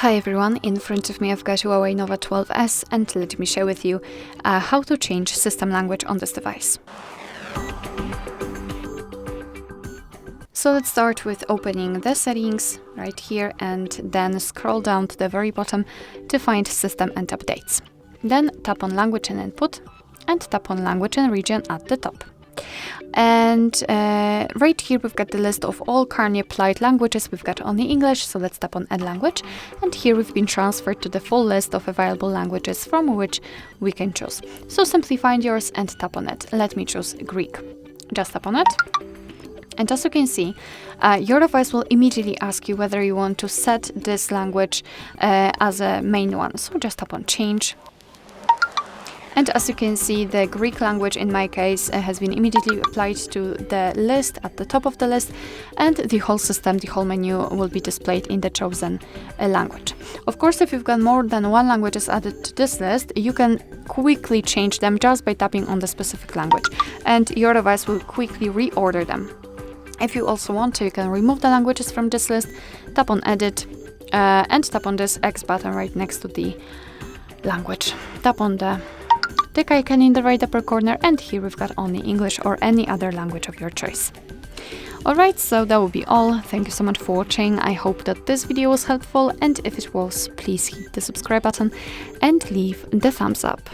Hi everyone, in front of me I've got HUAWEI Nova 12S, and let me share with you how to change system language on this device. So let's start with opening the settings right here and then scroll down to the very bottom to find system and updates. Then tap on language and input and tap on language and region at the top. And right here we've got the list of all currently applied languages. We've got only English, so let's tap on add language, and here we've been transferred to the full list of available languages from which we can choose. So simply find yours and tap on it. Let me choose Greek. Just tap on it, and as you can see, your device will immediately ask you whether you want to set this language as a main one. So just tap on change. And as you can see, the Greek language in my case has been immediately applied to the list at the top of the list, and the whole system, the whole menu will be displayed in the chosen language. Of course, if you've got more than one languages added to this list, you can quickly change them just by tapping on the specific language, and your device will quickly reorder them. If you also want to, you can remove the languages from this list, tap on edit, and tap on this X button right next to the language. Tap on the tick icon in the right upper corner, and here we've got only English or any other language of your choice. Alright, so that will be all. Thank you so much for watching. I hope that this video was helpful, and if it was, please hit the subscribe button and leave the thumbs up.